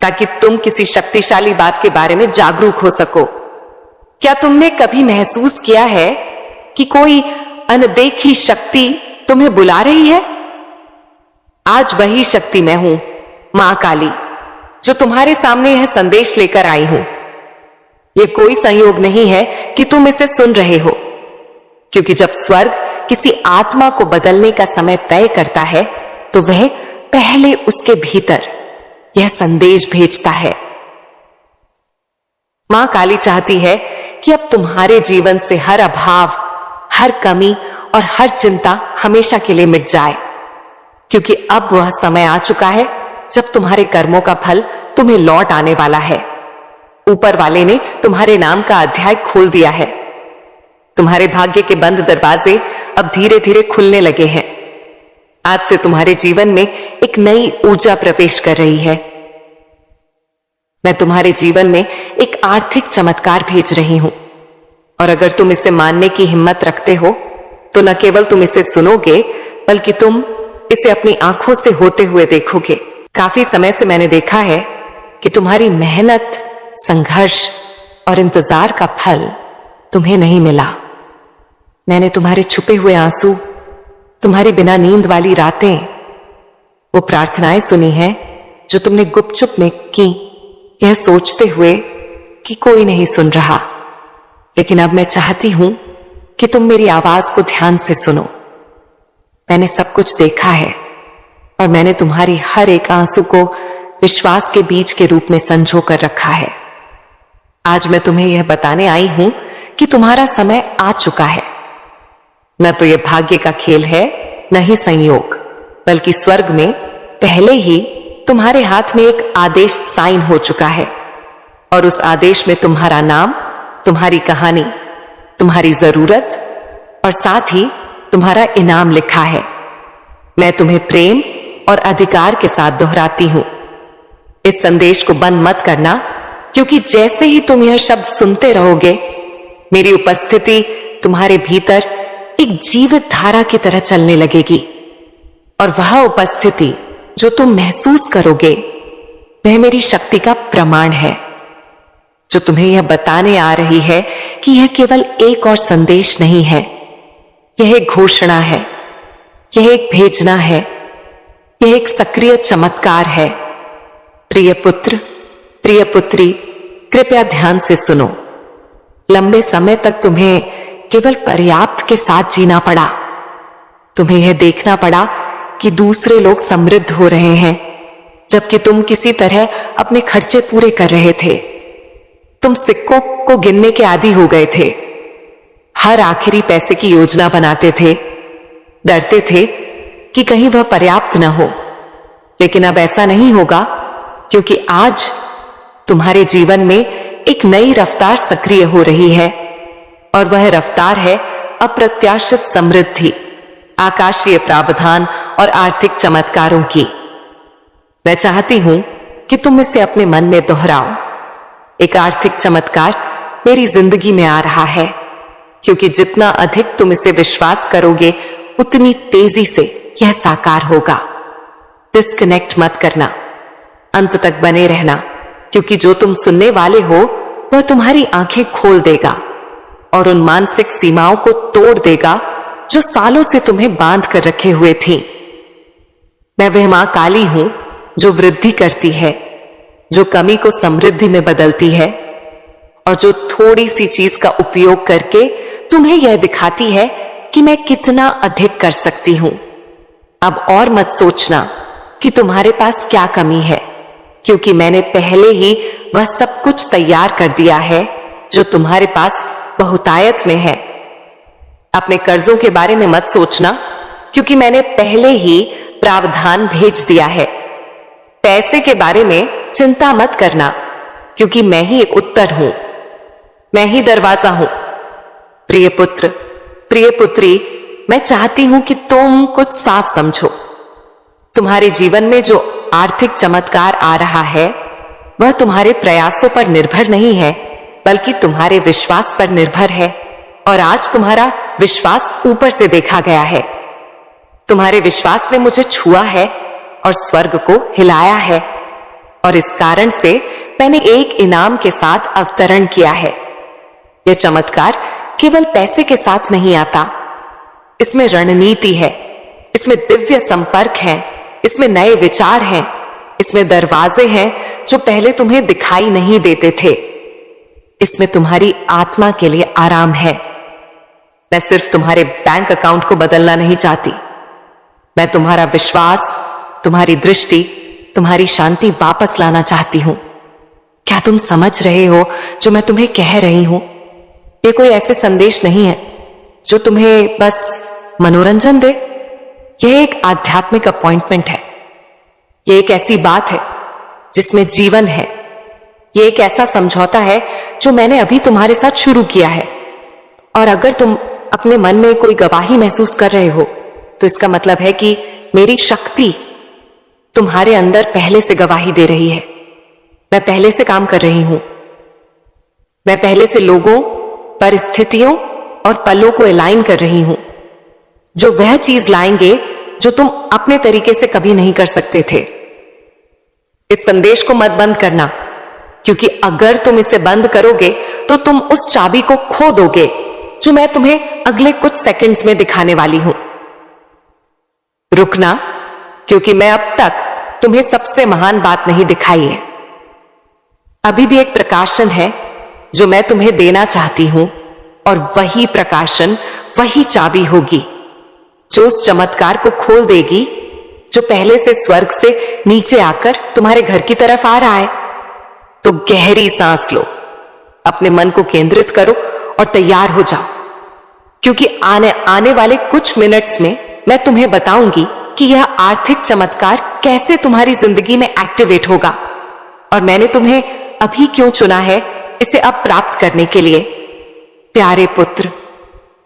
ताकि तुम किसी शक्तिशाली बात के बारे में जागरूक हो सको। क्या तुमने कभी महसूस किया है कि कोई अनदेखी शक्ति तुम्हें बुला रही है? आज वही शक्ति मैं हूं, मां काली, जो तुम्हारे सामने यह संदेश लेकर आई हूं। यह कोई संयोग नहीं है कि तुम इसे सुन रहे हो, क्योंकि जब स्वर्ग किसी आत्मा को बदलने का समय तय करता है तो वह पहले उसके भीतर यह संदेश भेजता है। मां काली चाहती है कि अब तुम्हारे जीवन से हर अभाव, हर कमी और हर चिंता हमेशा के लिए मिट जाए, क्योंकि अब वह समय आ चुका है जब तुम्हारे कर्मों का फल तुम्हें लौट आने वाला है। ऊपर वाले ने तुम्हारे नाम का अध्याय खोल दिया है। तुम्हारे भाग्य के बंद दरवाजे अब धीरे धीरे खुलने लगे हैं। आज से तुम्हारे जीवन में एक नई ऊर्जा प्रवेश कर रही है। मैं तुम्हारे जीवन में एक आर्थिक चमत्कार भेज रही हूं, और अगर तुम इसे मानने की हिम्मत रखते हो तो न केवल तुम इसे सुनोगे, बल्कि तुम इसे अपनी आंखों से होते हुए देखोगे। काफी समय से मैंने देखा है कि तुम्हारी मेहनत, संघर्ष और इंतजार का फल तुम्हें नहीं मिला। मैंने तुम्हारे छुपे हुए आंसू, तुम्हारी बिना नींद वाली रातें, वो प्रार्थनाएं सुनी हैं जो तुमने गुपचुप में की, यह सोचते हुए कि कोई नहीं सुन रहा। लेकिन अब मैं चाहती हूं कि तुम मेरी आवाज को ध्यान से सुनो। मैंने सब कुछ देखा है और मैंने तुम्हारी हर एक आंसू को विश्वास के बीज के रूप में संजो कर रखा है। आज मैं तुम्हें यह बताने आई हूं कि तुम्हारा समय आ चुका है। न तो यह भाग्य का खेल है, न ही संयोग, बल्कि स्वर्ग में पहले ही तुम्हारे हाथ में एक आदेश साइन हो चुका है, और उस आदेश में तुम्हारा नाम, तुम्हारी कहानी, तुम्हारी जरूरत और साथ ही तुम्हारा इनाम लिखा है। मैं तुम्हें प्रेम और अधिकार के साथ दोहराती हूं। इस संदेश को बंद मत करना, क्योंकि जैसे ही तुम यह शब्द सुनते रहोगे, मेरी उपस्थिति तुम्हारे भीतर एक जीवित धारा की तरह चलने लगेगी, और वह उपस्थिति जो तुम महसूस करोगे वह मेरी शक्ति का प्रमाण है, जो तुम्हें यह बताने आ रही है कि यह केवल एक और संदेश नहीं है, यह एक घोषणा है, यह एक भेजना है, यह एक सक्रिय चमत्कार है। प्रिय पुत्र, प्रिय पुत्री, कृपया ध्यान से सुनो। लंबे समय तक तुम्हें केवल पर्याप्त के साथ जीना पड़ा। तुम्हें यह देखना पड़ा कि दूसरे लोग समृद्ध हो रहे हैं, जबकि तुम किसी तरह अपने खर्चे पूरे कर रहे थे। तुम सिक्कों को गिनने के आदी हो गए थे, हर आखिरी पैसे की योजना बनाते थे, डरते थे कि कहीं वह पर्याप्त न हो। लेकिन अब ऐसा नहीं होगा, क्योंकि आज तुम्हारे जीवन में एक नई रफ्तार सक्रिय हो रही है, और वह रफ्तार है अप्रत्याशित समृद्धि, आकाशीय प्रावधान और आर्थिक चमत्कारों की। मैं चाहती हूं कि तुम इसे अपने मन में दोहराओ। एक आर्थिक चमत्कार मेरी जिंदगी में आ रहा है, क्योंकि जितना अधिक तुम इसे विश्वास करोगे, उतनी तेजी से यह साकार होगा। डिस्कनेक्ट मत करना, अंत तक बने रहना, क्योंकि जो तुम सुनने वाले हो वह तुम्हारी आंखें खोल देगा और उन मानसिक सीमाओं को तोड़ देगा जो सालों से तुम्हें बांध कर रखे हुए थी। मैं वह मां काली हूं जो वृद्धि करती है, जो कमी को समृद्धि में बदलती है और जो थोड़ी सी चीज का उपयोग करके तुम्हें यह दिखाती है कि मैं कितना अधिक कर सकती हूं। अब और मत सोचना कि तुम्हारे पास क्या कमी है, क्योंकि मैंने पहले ही वह सब कुछ तैयार कर दिया है जो तुम्हारे पास बहुतायत में है। अपने कर्जों के बारे में मत सोचना, क्योंकि मैंने पहले ही प्रावधान भेज दिया है। पैसे के बारे में चिंता मत करना, क्योंकि मैं ही एक उत्तर हूं, मैं ही दरवाजा हूं। प्रिय पुत्र, प्रिय पुत्री, मैं चाहती हूं कि तुम कुछ साफ समझो। तुम्हारे जीवन में जो आर्थिक चमत्कार आ रहा है वह तुम्हारे प्रयासों पर निर्भर नहीं है, बल्कि तुम्हारे विश्वास पर निर्भर है। और आज तुम्हारा विश्वास ऊपर से देखा गया है। तुम्हारे विश्वास ने मुझे छुआ है और स्वर्ग को हिलाया है, और इस कारण से मैंने एक इनाम के साथ अवतरण किया है। यह चमत्कार केवल पैसे के साथ नहीं आता, इसमें रणनीति है, इसमें दिव्य संपर्क है, इसमें नए विचार हैं, इसमें दरवाजे हैं जो पहले तुम्हें दिखाई नहीं देते थे। इसमें तुम्हारी आत्मा के लिए आराम है। मैं सिर्फ तुम्हारे बैंक अकाउंट को बदलना नहीं चाहती, मैं तुम्हारा विश्वास, तुम्हारी दृष्टि, तुम्हारी शांति वापस लाना चाहती हूं। क्या तुम समझ रहे हो जो मैं तुम्हें कह रही हूं? ये कोई ऐसे संदेश नहीं है जो तुम्हें बस मनोरंजन दे। यह एक आध्यात्मिक अपॉइंटमेंट है। यह एक ऐसी बात है जिसमें जीवन है। यह एक ऐसा समझौता है जो मैंने अभी तुम्हारे साथ शुरू किया है। और अगर तुम अपने मन में कोई गवाही महसूस कर रहे हो, तो इसका मतलब है कि मेरी शक्ति तुम्हारे अंदर पहले से गवाही दे रही है। मैं पहले से काम कर रही हूं। मैं पहले से लोगों, परिस्थितियों और पलों को अलाइन कर रही हूं, जो वह चीज लाएंगे जो तुम अपने तरीके से कभी नहीं कर सकते थे। इस संदेश को मत बंद करना, क्योंकि अगर तुम इसे बंद करोगे तो तुम उस चाबी को खो दोगे जो मैं तुम्हें अगले कुछ सेकंड्स में दिखाने वाली हूं। रुकना, क्योंकि मैं अब तक तुम्हें सबसे महान बात नहीं दिखाई है। अभी भी एक प्रकाशन है जो मैं तुम्हें देना चाहती हूं, और वही प्रकाशन, वही चाबी होगी जो उस चमत्कार को खोल देगी जो पहले से स्वर्ग से नीचे आकर तुम्हारे घर की तरफ आ रहा है। तो गहरी सांस लो, अपने मन को केंद्रित करो और तैयार हो जाओ, क्योंकि आने वाले कुछ मिनट्स में मैं तुम्हें बताऊंगी कि यह आर्थिक चमत्कार कैसे तुम्हारी जिंदगी में एक्टिवेट होगा, और मैंने तुम्हें अभी क्यों चुना है इसे अब प्राप्त करने के लिए। प्यारे पुत्र,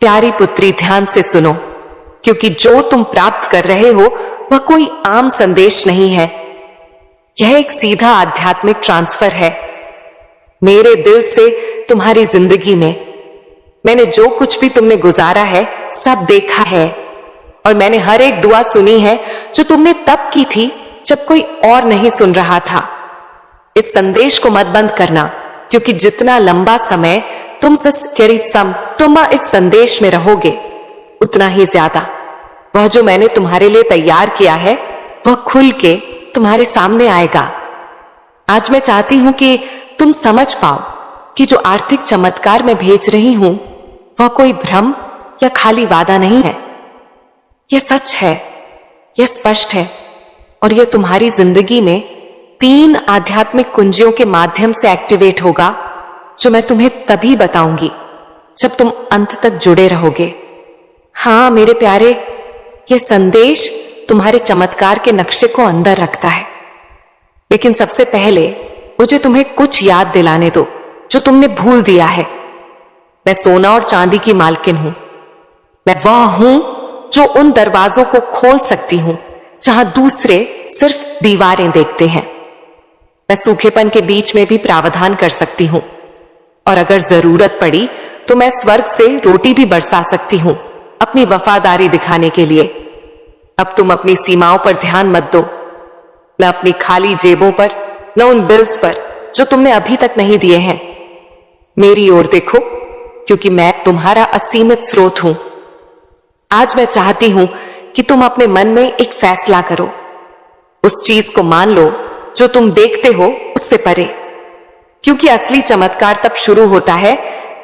प्यारी पुत्री, ध्यान से सुनो, क्योंकि जो तुम प्राप्त कर रहे हो वह कोई आम संदेश नहीं है। यह एक सीधा आध्यात्मिक ट्रांसफर है मेरे दिल से तुम्हारी जिंदगी में। मैंने जो कुछ भी तुमने गुजारा है सब देखा है, और मैंने हर एक दुआ सुनी है जो तुमने तब की थी जब कोई और नहीं सुन रहा था। इस संदेश को मत बंद करना, क्योंकि जितना लंबा समय तुम इस संदेश में रहोगे, उतना ही ज्यादा वह जो मैंने तुम्हारे लिए तैयार किया है वह खुल के तुम्हारे सामने आएगा। आज मैं चाहती हूं कि तुम समझ पाओ कि जो आर्थिक चमत्कार मैं भेज रही हूं वह कोई भ्रम या खाली वादा नहीं है। यह सच है, यह स्पष्ट है, और यह तुम्हारी जिंदगी में 3 आध्यात्मिक कुंजियों के माध्यम से एक्टिवेट होगा, जो मैं तुम्हें तभी बताऊंगी जब तुम अंत तक जुड़े रहोगे। हाँ मेरे प्यारे, यह संदेश तुम्हारे चमत्कार के नक्शे को अंदर रखता है। लेकिन सबसे पहले मुझे तुम्हें कुछ याद दिलाने दो जो तुमने भूल दिया है। मैं सोना और चांदी की मालकिन हूं। मैं वह हूं जो उन दरवाजों को खोल सकती हूं जहां दूसरे सिर्फ दीवारें देखते हैं। मैं सूखेपन के बीच में भी प्रावधान कर सकती हूं, और अगर जरूरत पड़ी तो मैं स्वर्ग से रोटी भी बरसा सकती हूं अपनी वफादारी दिखाने के लिए। अब तुम अपनी सीमाओं पर ध्यान मत दो, न अपनी खाली जेबों पर, न उन बिल्स पर जो तुमने अभी तक नहीं दिए हैं। मेरी ओर देखो, क्योंकि मैं तुम्हारा असीमित स्रोत हूं। आज मैं चाहती हूं कि तुम अपने मन में एक फैसला करो। उस चीज को मान लो जो तुम देखते हो उससे परे, क्योंकि असली चमत्कार तब शुरू होता है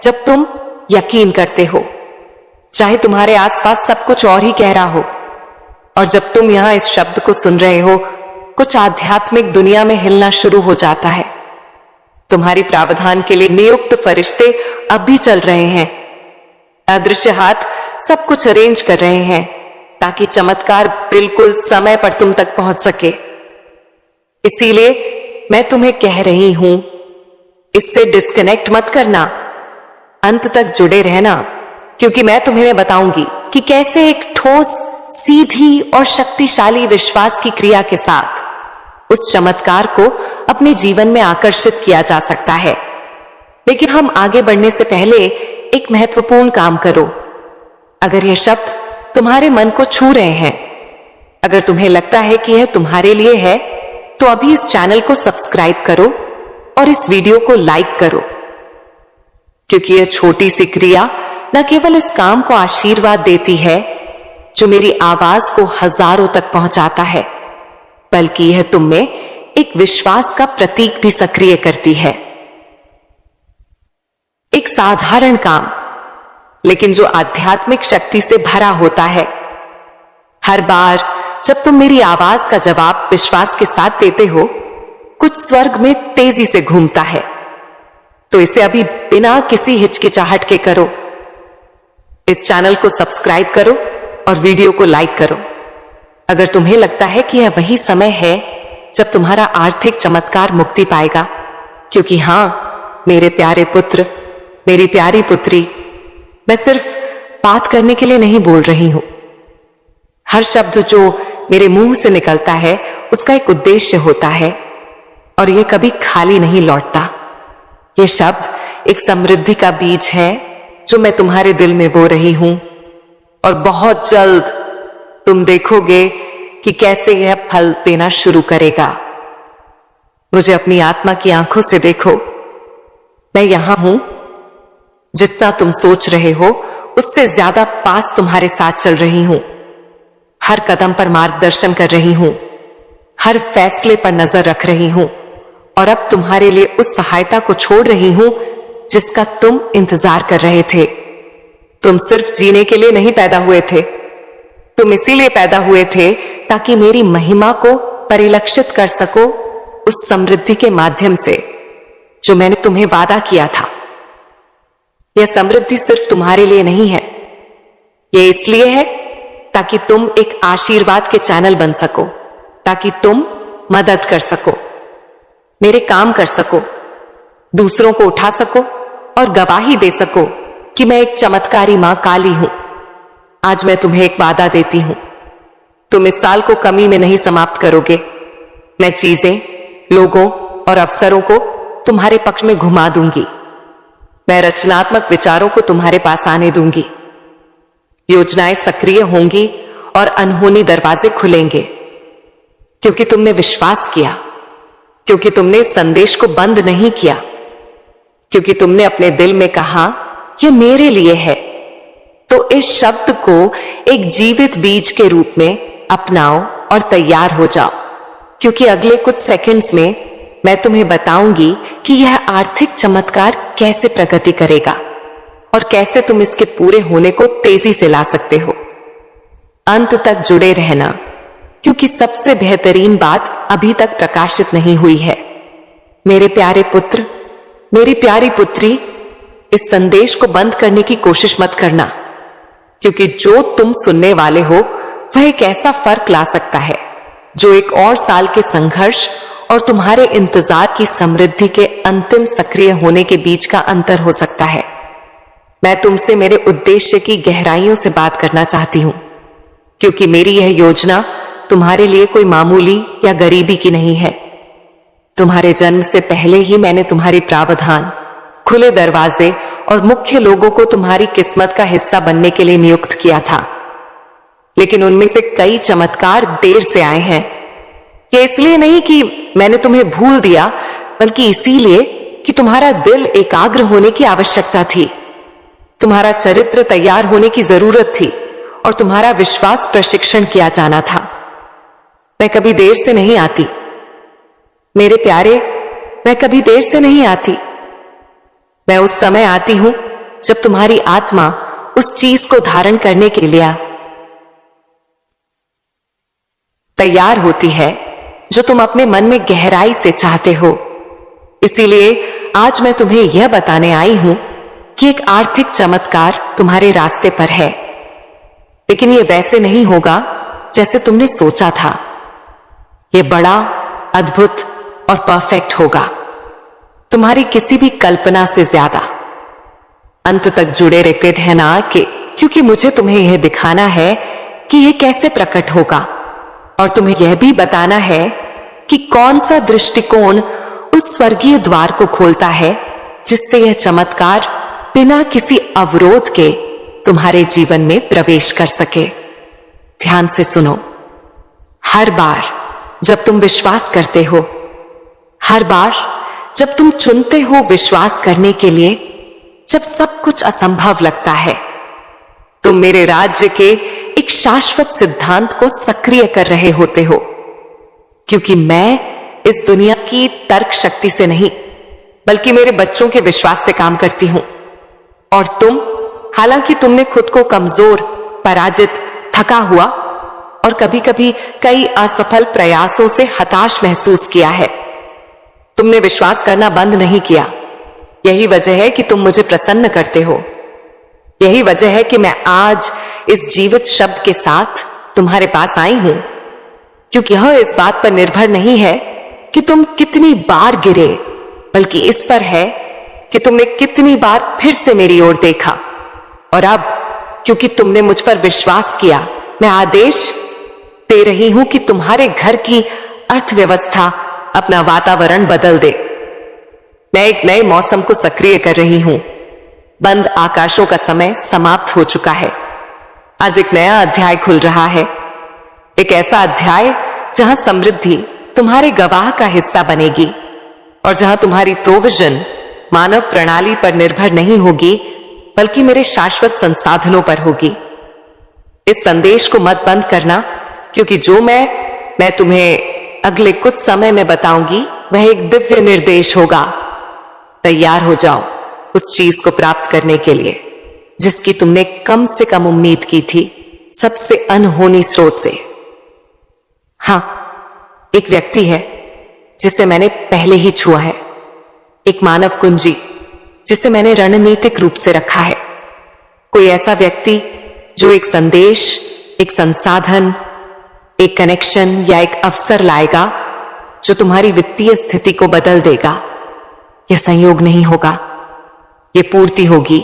जब तुम यकीन करते हो, चाहे तुम्हारे आसपास सब कुछ और ही कह रहा हो। और जब तुम यहां इस शब्द को सुन रहे हो, कुछ आध्यात्मिक दुनिया में हिलना शुरू हो जाता है। तुम्हारी प्रावधान के लिए नियुक्त फरिश्ते अब भी चल रहे हैं। अदृश्य हाथ सब कुछ अरेंज कर रहे हैं ताकि चमत्कार बिल्कुल समय पर तुम तक पहुंच सके। इसीलिए मैं तुम्हें कह रही हूं, इससे डिस्कनेक्ट मत करना, अंत तक जुड़े रहना, क्योंकि मैं तुम्हें बताऊंगी कि कैसे एक ठोस, सीधी और शक्तिशाली विश्वास की क्रिया के साथ उस चमत्कार को अपने जीवन में आकर्षित किया जा सकता है। लेकिन हम आगे बढ़ने से पहले एक महत्वपूर्ण काम करो। अगर यह शब्द तुम्हारे मन को छू रहे हैं, अगर तुम्हें लगता है कि यह तुम्हारे लिए है, तो अभी इस चैनल को सब्सक्राइब करो और इस वीडियो को लाइक करो, क्योंकि यह छोटी सी क्रिया न केवल इस काम को आशीर्वाद देती है जो मेरी आवाज को हजारों तक पहुंचाता है, बल्कि यह तुम में एक विश्वास का प्रतीक भी सक्रिय करती है। एक साधारण काम, लेकिन जो आध्यात्मिक शक्ति से भरा होता है। हर बार जब तुम मेरी आवाज का जवाब विश्वास के साथ देते हो, कुछ स्वर्ग में तेजी से घूमता है। तो इसे अभी बिना किसी हिचकिचाहट के करो। इस चैनल को सब्सक्राइब करो और वीडियो को लाइक करो। अगर तुम्हें लगता है कि यह वही समय है जब तुम्हारा आर्थिक चमत्कार मुक्ति पाएगा, क्योंकि हां मेरे प्यारे पुत्र, मेरी प्यारी पुत्री, मैं सिर्फ बात करने के लिए नहीं बोल रही हूं। हर शब्द जो मेरे मुंह से निकलता है उसका एक उद्देश्य होता है और यह कभी खाली नहीं लौटता। यह शब्द एक समृद्धि का बीज है जो मैं तुम्हारे दिल में बो रही हूं, और बहुत जल्द तुम देखोगे कि कैसे यह फल देना शुरू करेगा। मुझे अपनी आत्मा की आंखों से देखो, मैं यहां हूं। जितना तुम सोच रहे हो उससे ज्यादा पास तुम्हारे साथ चल रही हूं। हर कदम पर मार्गदर्शन कर रही हूं, हर फैसले पर नजर रख रही हूं, और अब तुम्हारे लिए उस सहायता को छोड़ रही हूं जिसका तुम इंतजार कर रहे थे। तुम सिर्फ जीने के लिए नहीं पैदा हुए थे, तुम इसीलिए पैदा हुए थे ताकि मेरी महिमा को परिलक्षित कर सको उस समृद्धि के माध्यम से जो मैंने तुम्हें वादा किया था। यह समृद्धि सिर्फ तुम्हारे लिए नहीं है, यह इसलिए है ताकि तुम एक आशीर्वाद के चैनल बन सको, ताकि तुम मदद कर सको, मेरे काम कर सको, दूसरों को उठा सको और गवाही दे सको कि मैं एक चमत्कारी मां काली हूं। आज मैं तुम्हें एक वादा देती हूं, तुम इस साल को कमी में नहीं समाप्त करोगे। मैं चीजें, लोगों और अवसरों को तुम्हारे पक्ष में घुमा दूंगी। मैं रचनात्मक विचारों को तुम्हारे पास आने दूंगी। योजनाएं सक्रिय होंगी और अनहोनी दरवाजे खुलेंगे, क्योंकि तुमने विश्वास किया, क्योंकि तुमने इस संदेश को बंद नहीं किया, क्योंकि तुमने अपने दिल में कहा यह मेरे लिए है। तो इस शब्द को एक जीवित बीज के रूप में अपनाओ और तैयार हो जाओ, क्योंकि अगले कुछ सेकंड्स में मैं तुम्हें बताऊंगी कि यह आर्थिक चमत्कार कैसे प्रगति करेगा और कैसे तुम इसके पूरे होने को तेजी से ला सकते हो। अंत तक जुड़े रहना, क्योंकि सबसे बेहतरीन बात अभी तक प्रकाशित नहीं हुई है। मेरे प्यारे पुत्र, मेरी प्यारी पुत्री, इस संदेश को बंद करने की कोशिश मत करना, क्योंकि जो तुम सुनने वाले हो वह एक ऐसा फर्क ला सकता है जो एक और साल के संघर्ष और तुम्हारे इंतजार की समृद्धि के अंतिम सक्रिय होने के बीच का अंतर हो सकता है। मैं तुमसे मेरे उद्देश्य की गहराइयों से बात करना चाहती हूं, क्योंकि मेरी यह योजना तुम्हारे लिए कोई मामूली या गरीबी की नहीं है। तुम्हारे जन्म से पहले ही मैंने तुम्हारी प्रावधान, खुले दरवाजे और मुख्य लोगों को तुम्हारी किस्मत का हिस्सा बनने के लिए नियुक्त किया था। लेकिन उनमें से कई चमत्कार देर से आए हैं। ये इसलिए नहीं कि मैंने तुम्हें भूल दिया, बल्कि इसीलिए कि तुम्हारा दिल एकाग्र होने की आवश्यकता थी, तुम्हारा चरित्र तैयार होने की जरूरत थी, और तुम्हारा विश्वास प्रशिक्षण किया जाना था। मैं कभी देर से नहीं आती मेरे प्यारे, मैं कभी देर से नहीं आती। मैं उस समय आती हूं जब तुम्हारी आत्मा उस चीज को धारण करने के लिए तैयार होती है जो तुम अपने मन में गहराई से चाहते हो। इसीलिए आज मैं तुम्हें यह बताने आई हूं कि एक आर्थिक चमत्कार तुम्हारे रास्ते पर है, लेकिन यह वैसे नहीं होगा जैसे तुमने सोचा था। यह बड़ा, अद्भुत और परफेक्ट होगा, तुम्हारी किसी भी कल्पना से ज्यादा। अंत तक जुड़े रहे है ना, कि क्योंकि मुझे तुम्हें यह दिखाना है कि यह कैसे प्रकट होगा, और तुम्हें यह भी बताना है कि कौन सा दृष्टिकोण उस स्वर्गीय द्वार को खोलता है जिससे यह चमत्कार बिना किसी अवरोध के तुम्हारे जीवन में प्रवेश कर सके। ध्यान से सुनो। हर बार जब तुम विश्वास करते हो, हर बार जब तुम चुनते हो विश्वास करने के लिए, जब सब कुछ असंभव लगता है, तुम मेरे राज्य के एक शाश्वत सिद्धांत को सक्रिय कर रहे होते हो। क्योंकि मैं इस दुनिया की तर्क शक्ति से नहीं, बल्कि मेरे बच्चों के विश्वास से काम करती हूं। और तुम, हालांकि तुमने खुद को कमजोर, पराजित, थका हुआ और कभी कभी कई असफल प्रयासों से हताश महसूस किया है, तुमने विश्वास करना बंद नहीं किया। यही वजह है कि तुम मुझे प्रसन्न करते हो। यही वजह है कि मैं आज इस जीवित शब्द के साथ तुम्हारे पास आई हूं, क्योंकि यह इस बात पर निर्भर नहीं है कि तुम कितनी बार गिरे, बल्कि इस पर है कि तुमने कितनी बार फिर से मेरी ओर देखा। और अब क्योंकि तुमने मुझ पर विश्वास किया, मैं आदेश दे रही हूं कि तुम्हारे घर की अर्थव्यवस्था अपना वातावरण बदल दे। मैं एक नए मौसम को सक्रिय कर रही हूं। बंद आकाशों का समय समाप्त हो चुका है। आज एक नया अध्याय खुल रहा है, एक ऐसा अध्याय जहां समृद्धि तुम्हारे गवाह का हिस्सा बनेगी, और जहां तुम्हारी प्रोविजन मानव प्रणाली पर निर्भर नहीं होगी, बल्कि मेरे शाश्वत संसाधनों पर होगी। इस संदेश को मत बंद करना, क्योंकि जो मैं तुम्हें अगले कुछ समय में बताऊंगी वह एक दिव्य निर्देश होगा। तैयार हो जाओ उस चीज को प्राप्त करने के लिए जिसकी तुमने कम से कम उम्मीद की थी, सबसे अनहोनी स्रोत से। हां, एक व्यक्ति है जिसे मैंने पहले ही छुआ है, एक मानव कुंजी जिसे मैंने रणनीतिक रूप से रखा है। कोई ऐसा व्यक्ति जो एक संदेश, एक संसाधन, एक कनेक्शन या एक अवसर लाएगा जो तुम्हारी वित्तीय स्थिति को बदल देगा। यह संयोग नहीं होगा, यह पूर्ति होगी।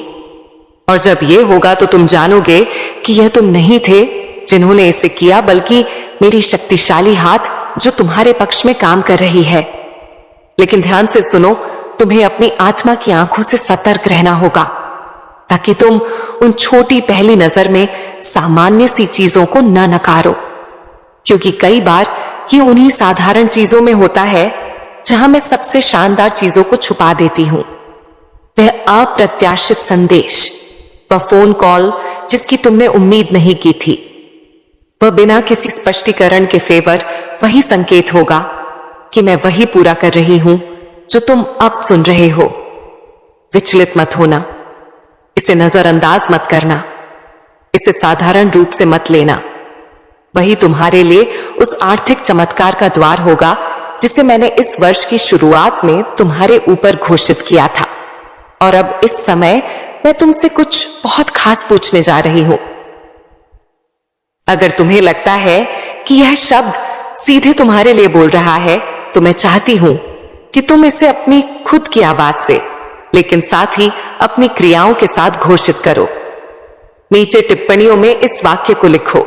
और जब यह होगा तो तुम जानोगे कि यह तुम नहीं थे जिन्होंने इसे किया, बल्कि मेरी शक्तिशाली हाथ जो तुम्हारे पक्ष में काम कर रही है। लेकिन ध्यान से सुनो, तुम्हें अपनी आत्मा की आंखों से सतर्क रहना होगा, ताकि तुम उन छोटी पहली नजर में सामान्य सी चीजों को न नकारो। क्योंकि कई बार ये उन्हीं साधारण चीजों में होता है जहां मैं सबसे शानदार चीजों को छुपा देती हूं। वह अप्रत्याशित संदेश, वह फोन कॉल जिसकी तुमने उम्मीद नहीं की थी, वह बिना किसी स्पष्टीकरण के फेवर वही संकेत होगा कि मैं वही पूरा कर रही हूं जो तुम अब सुन रहे हो। विचलित मत होना, इसे नजरअंदाज मत करना, इसे साधारण रूप से मत लेना। वही तुम्हारे लिए उस आर्थिक चमत्कार का द्वार होगा जिसे मैंने इस वर्ष की शुरुआत में तुम्हारे ऊपर घोषित किया था। और अब इस समय मैं तुमसे कुछ बहुत खास पूछने जा रही हूं। अगर तुम्हें लगता है कि यह शब्द सीधे तुम्हारे लिए बोल रहा है, तो मैं चाहती हूं कि तुम इसे अपनी खुद की आवाज से, लेकिन साथ ही अपनी क्रियाओं के साथ घोषित करो। नीचे टिप्पणियों में इस वाक्य को लिखो,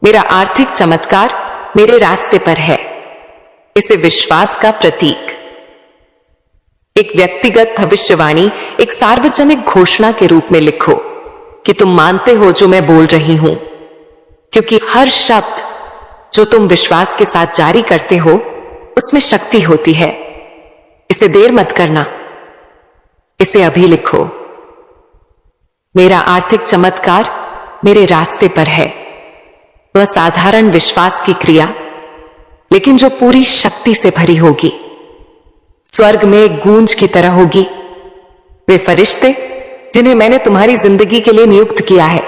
मेरा आर्थिक चमत्कार मेरे रास्ते पर है। इसे विश्वास का प्रतीक, एक व्यक्तिगत भविष्यवाणी, एक सार्वजनिक घोषणा के रूप में लिखो कि तुम मानते हो जो मैं बोल रही हूं। क्योंकि हर शब्द जो तुम विश्वास के साथ जारी करते हो उसमें शक्ति होती है। इसे देर मत करना, इसे अभी लिखो। मेरा आर्थिक चमत्कार मेरे रास्ते पर है। वह साधारण विश्वास की क्रिया, लेकिन जो पूरी शक्ति से भरी होगी, स्वर्ग में एक गूंज की तरह होगी। वे फरिश्ते जिन्हें मैंने तुम्हारी जिंदगी के लिए नियुक्त किया है,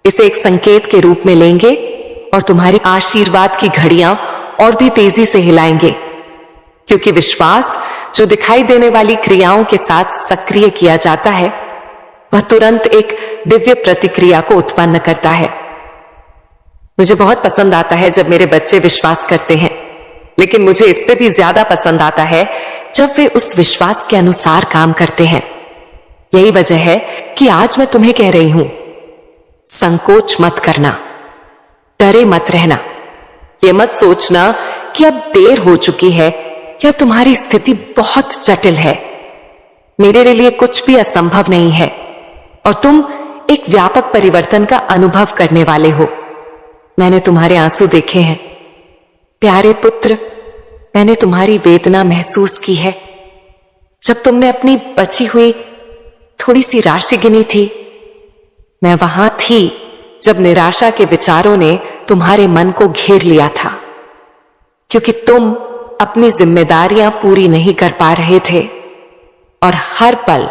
इसे एक संकेत के रूप में लेंगे और तुम्हारी आशीर्वाद की घड़ियां और भी तेजी से हिलाएंगे, क्योंकि विश्वास जो दिखाई देने वाली क्रियाओं के साथ सक्रिय किया जाता है, वह तुरंत एक दिव्य प्रतिक्रिया को उत्पन्न करता है। मुझे बहुत पसंद आता है जब मेरे बच्चे विश्वास करते हैं, लेकिन मुझे इससे भी ज्यादा पसंद आता है जब वे उस विश्वास के अनुसार काम करते हैं। यही वजह है कि आज मैं तुम्हें कह रही हूं, संकोच मत करना, डरे मत रहना। ये मत सोचना कि अब देर हो चुकी है या तुम्हारी स्थिति बहुत जटिल है। मेरे लिए कुछ भी असंभव नहीं है और तुम एक व्यापक परिवर्तन का अनुभव करने वाले हो। मैंने तुम्हारे आंसू देखे हैं प्यारे पुत्र, मैंने तुम्हारी वेदना महसूस की है। जब तुमने अपनी बची हुई थोड़ी सी राशि गिनी थी, मैं वहां थी जब निराशा के विचारों ने तुम्हारे मन को घेर लिया था, क्योंकि तुम अपनी जिम्मेदारियां पूरी नहीं कर पा रहे थे और हर पल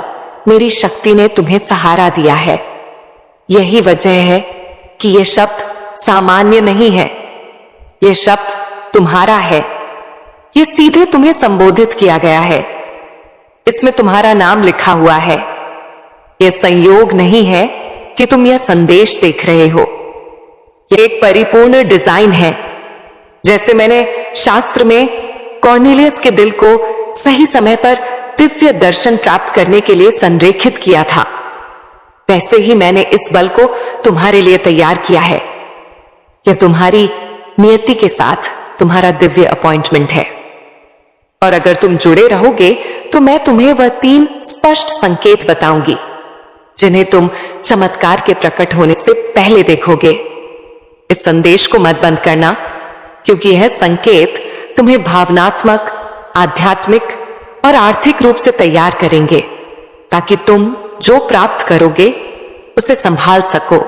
मेरी शक्ति ने तुम्हें सहारा दिया है। यही वजह है कि यह शब्द सामान्य नहीं है, यह शब्द तुम्हारा है। यह सीधे तुम्हें संबोधित किया गया है, इसमें तुम्हारा नाम लिखा हुआ है। यह संयोग नहीं है कि तुम यह संदेश देख रहे हो, यह एक परिपूर्ण डिजाइन है। जैसे मैंने शास्त्र में कॉर्नेलियस के दिल को सही समय पर दिव्य दर्शन प्राप्त करने के लिए संरेखित किया था, वैसे ही मैंने इस बल को तुम्हारे लिए तैयार किया है। यह तुम्हारी नियति के साथ तुम्हारा दिव्य अपॉइंटमेंट है और अगर तुम जुड़े रहोगे तो मैं तुम्हें वह 3 स्पष्ट संकेत बताऊंगी जिन्हें तुम चमत्कार के प्रकट होने से पहले देखोगे। इस संदेश को मत बंद करना, क्योंकि यह संकेत तुम्हें भावनात्मक, आध्यात्मिक और आर्थिक रूप से तैयार करेंगे, ताकि तुम जो प्राप्त करोगे उसे संभाल सको।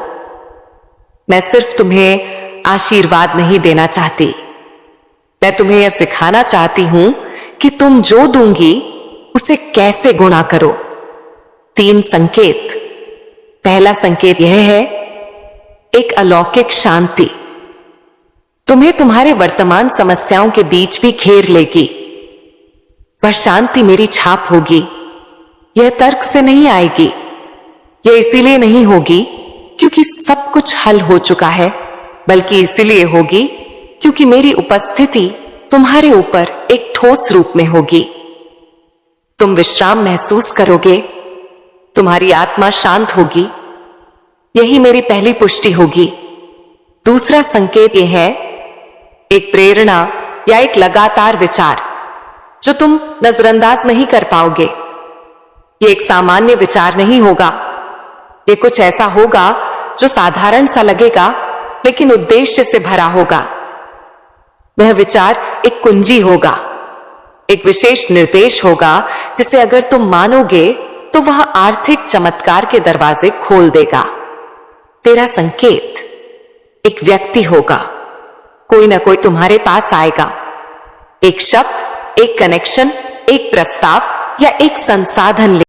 मैं सिर्फ तुम्हें आशीर्वाद नहीं देना चाहती, मैं तुम्हें यह सिखाना चाहती हूं कि तुम जो दूंगी उसे कैसे गुणा करो। 3 संकेत। पहला संकेत यह है, एक अलौकिक शांति तुम्हें तुम्हारे वर्तमान समस्याओं के बीच भी घेर लेगी। वह शांति मेरी छाप होगी, यह तर्क से नहीं आएगी। यह इसीलिए नहीं होगी क्योंकि सब कुछ हल हो चुका है, बल्कि इसीलिए होगी क्योंकि मेरी उपस्थिति तुम्हारे ऊपर एक ठोस रूप में होगी। तुम विश्राम महसूस करोगे, तुम्हारी आत्मा शांत होगी। यही मेरी पहली पुष्टि होगी। दूसरा संकेत यह है, एक प्रेरणा या एक लगातार विचार जो तुम नजरअंदाज नहीं कर पाओगे। यह एक सामान्य विचार नहीं होगा, यह कुछ ऐसा होगा जो साधारण सा लगेगा लेकिन उद्देश्य से भरा होगा। वह विचार एक कुंजी होगा, एक विशेष निर्देश होगा जिसे अगर तुम मानोगे तो वह आर्थिक चमत्कार के दरवाजे खोल देगा। तेरा संकेत एक व्यक्ति होगा, कोई ना कोई तुम्हारे पास आएगा। एक शब्द, एक कनेक्शन, एक प्रस्ताव या एक संसाधन